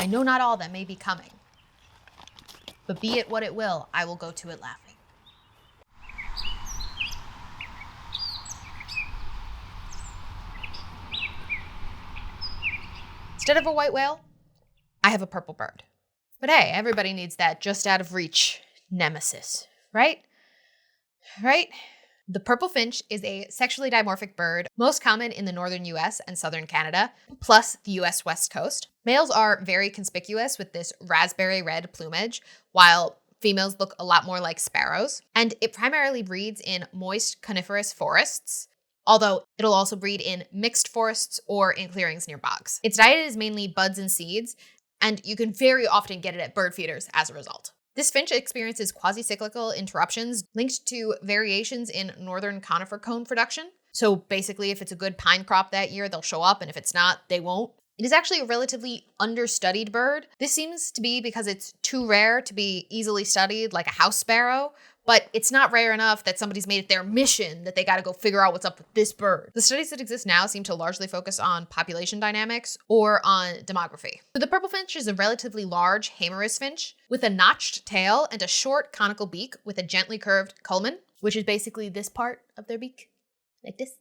I know not all that may be coming, but be it what it will, I will go to it laughing. Instead of a white whale, I have a purple bird. But hey, everybody needs that just out of reach nemesis, right? Right? The purple finch is a sexually dimorphic bird, most common in the northern US and southern Canada, plus the US West Coast. Males are very conspicuous with this raspberry red plumage, while females look a lot more like sparrows. And it primarily breeds in moist coniferous forests, although it'll also breed in mixed forests or in clearings near bogs. Its diet is mainly buds and seeds, and you can very often get it at bird feeders as a result. This finch experiences quasi-cyclical interruptions linked to variations in northern conifer cone production. So basically, if it's a good pine crop that year, they'll show up, and if it's not, they won't. It is actually a relatively understudied bird. This seems to be because it's too rare to be easily studied like a house sparrow, but it's not rare enough that somebody's made it their mission that they gotta go figure out what's up with this bird. The studies that exist now seem to largely focus on population dynamics or on demography. So the purple finch is a relatively large Hamerus finch with a notched tail and a short conical beak with a gently curved culmen, which is basically this part of their beak, like this.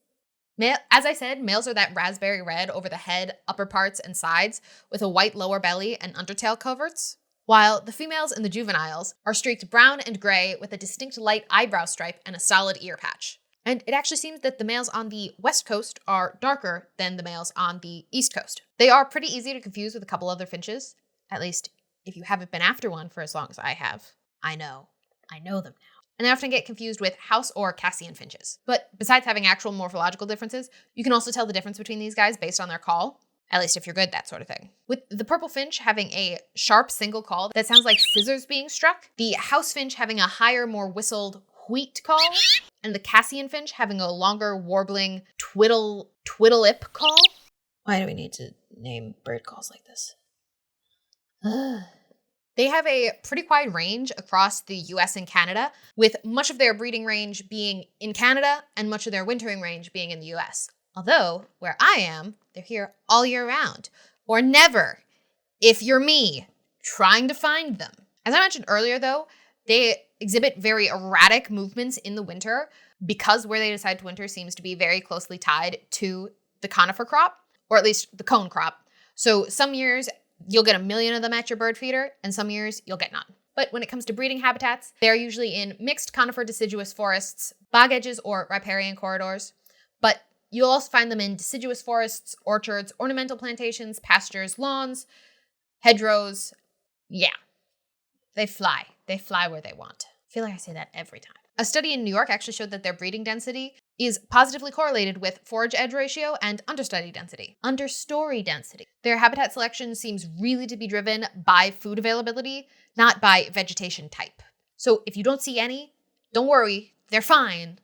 As I said, males are that raspberry red over the head, upper parts, and sides with a white lower belly and undertail coverts, while the females and the juveniles are streaked brown and gray with a distinct light eyebrow stripe and a solid ear patch. And it actually seems that the males on the west coast are darker than the males on the east coast. They are pretty easy to confuse with a couple other finches, at least if you haven't been after one for as long as I have. I know them now. And they often get confused with house or Cassian finches. But besides having actual morphological differences, you can also tell the difference between these guys based on their call. At least if you're good, that sort of thing. With the purple finch having a sharp single call that sounds like scissors being struck, the house finch having a higher, more whistled wheat call, and the Cassian finch having a longer, warbling twiddle-ip call. Why do we need to name bird calls like this? They have a pretty wide range across the US and Canada, with much of their breeding range being in Canada and much of their wintering range being in the US. Although, where I am, they're here all year round, or never, if you're me, trying to find them. As I mentioned earlier, though, they exhibit very erratic movements in the winter because where they decide to winter seems to be very closely tied to the conifer crop, or at least the cone crop. So some years, you'll get 1 million of them at your bird feeder, and some years you'll get none. But when it comes to breeding habitats, they're usually in mixed conifer deciduous forests, bog edges, or riparian corridors. But you'll also find them in deciduous forests, orchards, ornamental plantations, pastures, lawns, hedgerows. Yeah, they fly. They fly where they want. I feel like I say that every time. A study in New York actually showed that their breeding density is positively correlated with forage edge ratio and understory density. Their habitat selection seems really to be driven by food availability, not by vegetation type. So if you don't see any, don't worry, they're fine.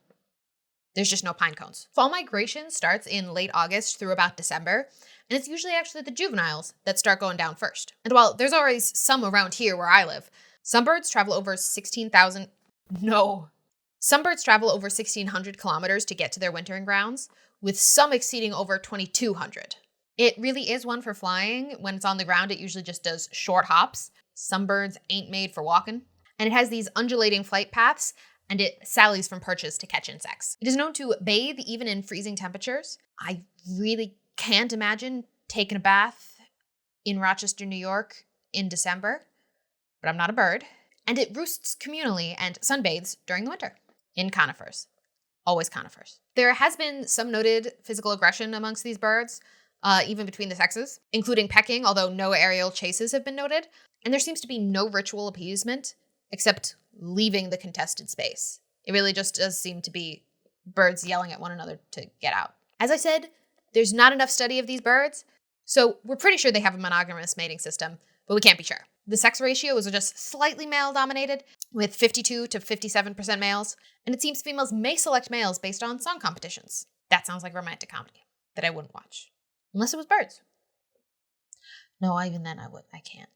There's just no pine cones. Fall migration starts in late August through about December, and it's usually actually the juveniles that start going down first. And while there's always some around here where I live, some birds travel over 1,600 kilometers to get to their wintering grounds, with some exceeding over 2,200. It really is one for flying. When it's on the ground, it usually just does short hops. Some birds ain't made for walking. And it has these undulating flight paths, and it sallies from perches to catch insects. It is known to bathe even in freezing temperatures. I really can't imagine taking a bath in Rochester, New York in December, but I'm not a bird. And it roosts communally and sunbathes during the winter in conifers. Always conifers. There has been some noted physical aggression amongst these birds, even between the sexes, including pecking, although no aerial chases have been noted. And there seems to be no ritual appeasement except leaving the contested space. It really just does seem to be birds yelling at one another to get out. As I said, there's not enough study of these birds, so we're pretty sure they have a monogamous mating system, but we can't be sure. The sex ratio is just slightly male-dominated, with 52 to 57% males, and it seems females may select males based on song competitions. That sounds like romantic comedy that I wouldn't watch. Unless it was birds. No, even then I can't.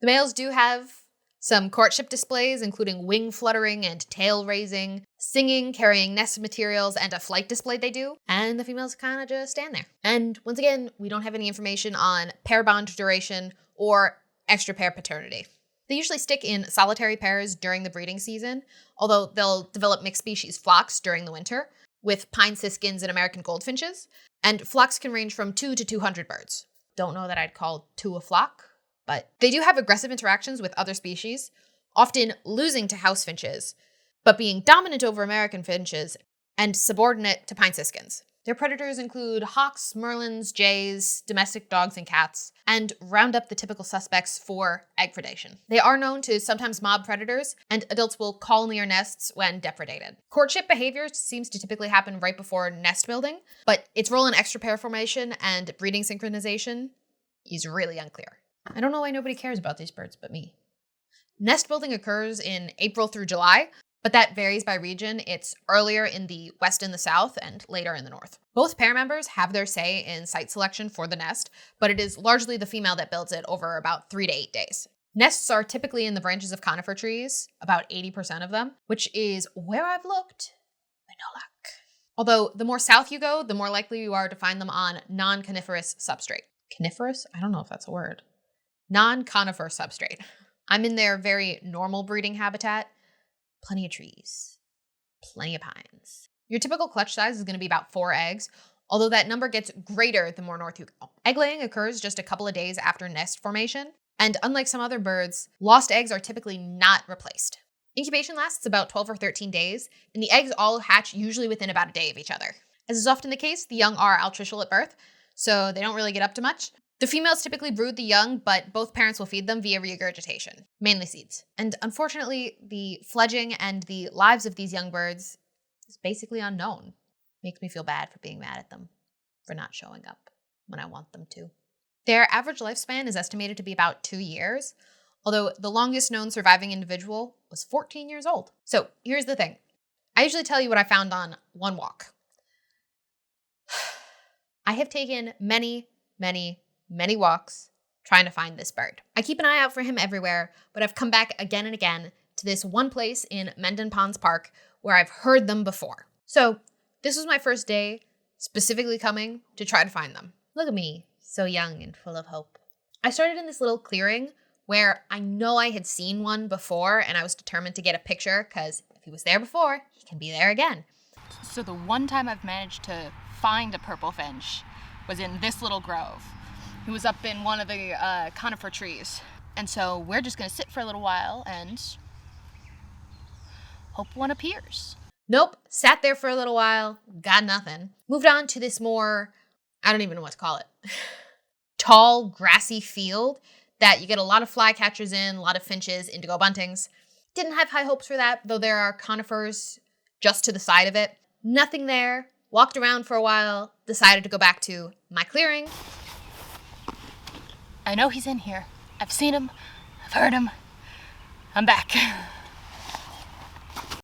The males do have Some courtship displays, including wing fluttering and tail raising, singing, carrying nest materials, and a flight display they do. And the females kind of just stand there. And once again, we don't have any information on pair bond duration or extra pair paternity. They usually stick in solitary pairs during the breeding season, although they'll develop mixed species flocks during the winter, with pine siskins and American goldfinches, and flocks can range from 2 to 200 birds. Don't know that I'd call 2 a flock, but they do have aggressive interactions with other species, often losing to house finches, but being dominant over American finches and subordinate to pine siskins. Their predators include hawks, merlins, jays, domestic dogs and cats, and round up the typical suspects for egg predation. They are known to sometimes mob predators, and adults will call near nests when depredated. Courtship behavior seems to typically happen right before nest building, but its role in extra pair formation and breeding synchronization is really unclear. I don't know why nobody cares about these birds but me. Nest building occurs in April through July, but that varies by region. It's earlier in the west and the south and later in the north. Both pair members have their say in site selection for the nest, but it is largely the female that builds it over about 3 to 8 days. Nests are typically in the branches of conifer trees, about 80% of them, which is where I've looked, but no luck. Although the more south you go, the more likely you are to find them on non-coniferous substrate. Coniferous? I don't know if that's a word. Non-conifer substrate. I'm in their very normal breeding habitat. Plenty of trees, plenty of pines. Your typical clutch size is going to be about 4 eggs, although that number gets greater the more north you go. Egg laying occurs just a couple of days after nest formation, and unlike some other birds, lost eggs are typically not replaced. Incubation lasts about 12 or 13 days, and the eggs all hatch usually within about a day of each other. As is often the case, the young are altricial at birth, so they don't really get up to much. The females typically brood the young, but both parents will feed them via regurgitation, mainly seeds. And unfortunately, the fledging and the lives of these young birds is basically unknown. Makes me feel bad for being mad at them for not showing up when I want them to. Their average lifespan is estimated to be about 2 years, although the longest known surviving individual was 14 years old. So here's the thing. I usually tell you what I found on one walk. I have taken many walks trying to find this bird. I keep an eye out for him everywhere, but I've come back again and again to this one place in Mendon Ponds Park where I've heard them before. So this was my first day specifically coming to try to find them. Look at me, so young and full of hope. I started in this little clearing where I know I had seen one before, and I was determined to get a picture because if he was there before, he can be there again. So the one time I've managed to find a purple finch was in this little grove. He was up in one of the conifer trees. And so we're just going to sit for a little while and hope one appears. Nope, sat there for a little while, got nothing. Moved on to this more, I don't even know what to call it, tall, grassy field that you get a lot of flycatchers in, a lot of finches, indigo buntings. Didn't have high hopes for that, though there are conifers just to the side of it. Nothing there. Walked around for a while, decided to go back to my clearing. I know he's in here. I've seen him. I've heard him. I'm back.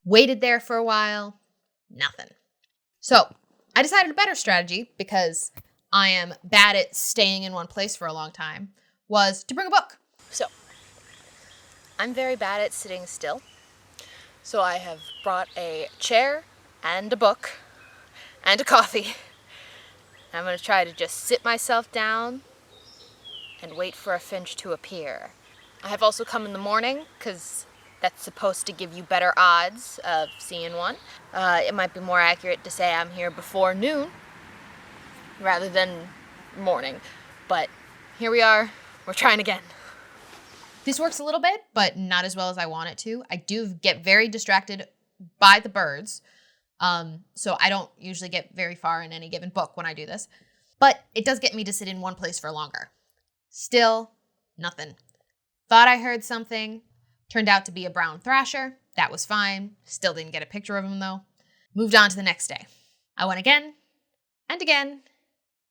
Waited there for a while. Nothing. So I decided a better strategy, because I am bad at staying in one place for a long time, was to bring a book. So I'm very bad at sitting still. So I have brought a chair and a book and a coffee. I'm going to try to just sit myself down and wait for a finch to appear. I have also come in the morning because that's supposed to give you better odds of seeing one. It might be more accurate to say I'm here before noon rather than morning. But here we are. We're trying again. This works a little bit, but not as well as I want it to. I do get very distracted by the birds. So I don't usually get very far in any given book when I do this. But it does get me to sit in one place for longer. Still, nothing. Thought I heard something. Turned out to be a brown thrasher. That was fine. Still didn't get a picture of him though. Moved on to the next day. I went again, and again,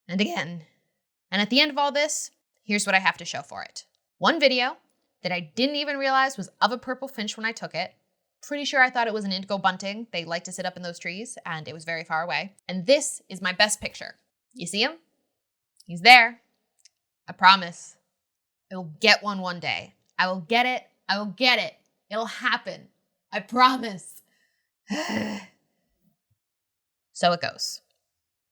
and again. And at the end of all this, here's what I have to show for it. One video that I didn't even realize was of a purple finch when I took it. Pretty sure I thought it was an indigo bunting. They like to sit up in those trees, and it was very far away. And this is my best picture. You see him? He's there. I promise. I will get one day. I will get it. I will get it. It'll happen. I promise. So it goes.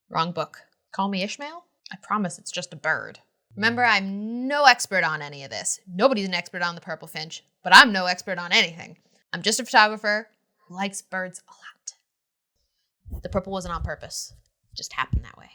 Wrong book. Call me Ishmael? I promise it's just a bird. Remember, I'm no expert on any of this. Nobody's an expert on the purple finch, but I'm no expert on anything. I'm just a photographer who likes birds a lot. The purple wasn't on purpose. It just happened that way.